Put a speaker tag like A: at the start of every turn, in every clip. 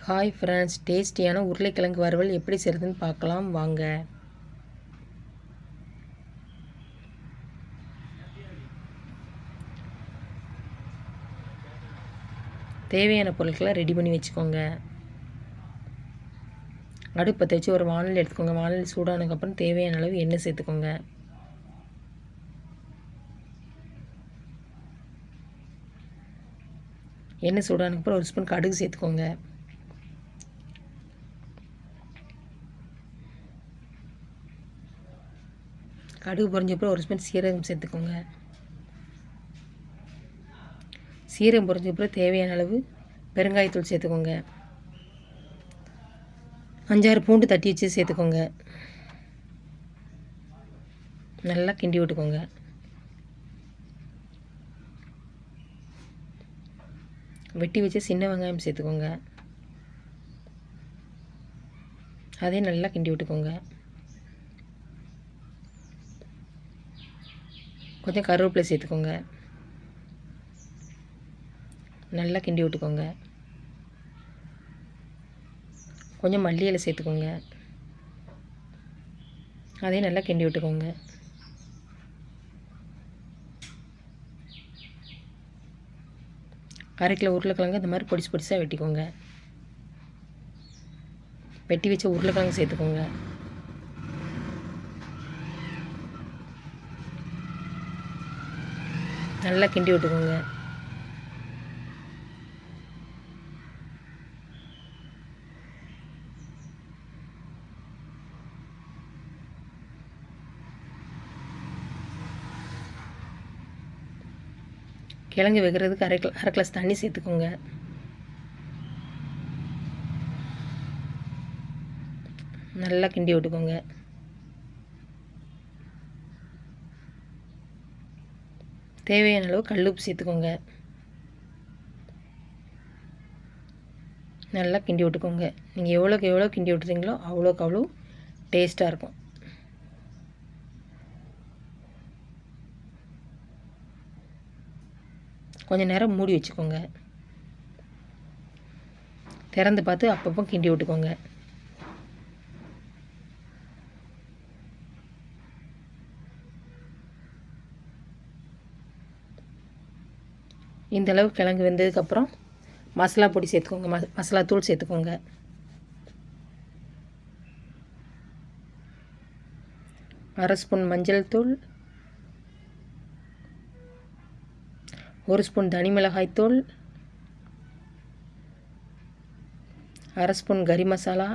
A: Hi friends, டேஸ்டியான உருளைக்கிழங்கு வறுவல் எப்படி செய்கிறதுன்னு பார்க்கலாம் வாங்க. தேவையான பொருட்களை ரெடி பண்ணி வச்சுக்கோங்க. அடுப்பை வச்சு ஒரு வானல் எடுத்துக்கோங்க. வானல் சூடானதுக்கப்புறம் தேவையான அளவு எண்ணெய் சேர்த்துக்கோங்க. எண்ணெய் சூடானதுக்கப்புறம் ஒரு ஸ்பூன் கடுகு சேர்த்துக்கோங்க. கடுகு பொரிஞ்சப்பறம் ஒரு ஸ்பூன் சீரகம் சேர்த்துக்கோங்க. சீரகம் பொரிஞ்சப்பறம் தேவையான அளவு பெருங்காயத்தூள் சேர்த்துக்கோங்க. 5-6 பூண்டு தட்டி வச்சு சேர்த்துக்கோங்க. நல்லா கிண்டி விட்டுக்கோங்க. வெட்டி வச்சு சின்ன வெங்காயம் சேர்த்துக்கோங்க. அதையும் நல்லா கிண்டி விட்டுக்கோங்க. கொஞ்சம் கருவேப்பிலை சேர்த்துக்கோங்க. நல்லா கிண்டி விட்டுக்கோங்க. கொஞ்சம் மல்லி இலை சேர்த்துக்கோங்க. அதையும் நல்லா கிண்டி விட்டுக்கோங்க. அரை கிலோ உருளைக்கிழங்கு இந்த மாதிரி பொடிசு பொடிசாக வெட்டிக்கோங்க. வெட்டி வச்ச உருளைக்கிழங்கு சேர்த்துக்கோங்க. நல்லா கிண்டி விட்டுக்கோங்க. கிழங்கு வைக்கிறதுக்கு அரை கிளாஸ் தண்ணி சேர்த்துக்கோங்க. நல்லா கிண்டி விட்டுக்கோங்க. தேவையான அளவு கல்லுப்பு சேர்த்துக்கோங்க. நல்லா கிண்டி விட்டுக்கோங்க. நீங்கள் எவ்வளோக்கு எவ்வளோ கிண்டி விட்டுறீங்களோ அவ்வளோக்கு அவ்வளோ டேஸ்ட்டாக இருக்கும். கொஞ்சம் நேரம் மூடி வச்சுக்கோங்க. திறந்து பார்த்து அப்பப்போ கிண்டி விட்டுக்கோங்க. இந்த அளவு கிழங்கு வெந்ததுக்கப்புறம் மசாலா பொடி சேர்த்துக்கோங்க. மசாலா தூள் சேர்த்துக்கோங்க. அரை ஸ்பூன் மஞ்சள் தூள், 1 ஸ்பூன் தனி மிளகாய் தூள், அரை ஸ்பூன் கறி மசாலா.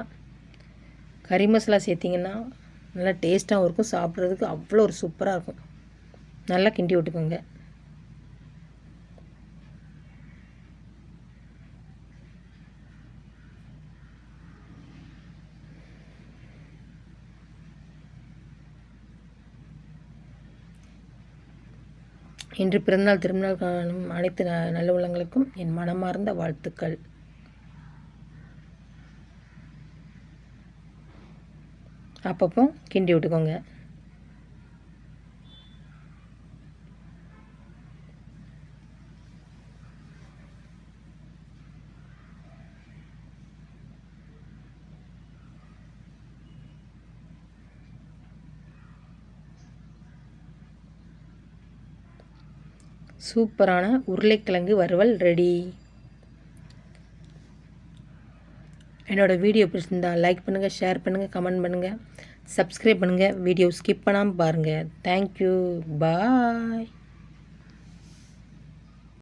A: கறி மசாலா சேர்த்திங்கன்னா நல்லா டேஸ்ட்டாகவும் இருக்கும். சாப்பிட்றதுக்கு அவ்வளோ ஒரு சூப்பராக இருக்கும். நல்லா கிண்டி விட்டுக்கோங்க. இன்று பிறந்தநாள் திருநாள் காணும் அனைத்து நல்ல உள்ளங்களுக்கும் என் மனமார்ந்த வாழ்த்துக்கள். அப்பப்போ கிண்டி விட்டுக்கோங்க. சூப்பரான உருளைக்கிழங்கு வறுவல் ரெடி. என்னோடய வீடியோ பிடிச்சிருந்தால் லைக் பண்ணுங்கள், ஷேர் பண்ணுங்கள், கமெண்ட் பண்ணுங்கள், சப்ஸ்கிரைப் பண்ணுங்கள். வீடியோ ஸ்கிப் பண்ணாமல் பாருங்கள். தேங்க்யூ. பாய்.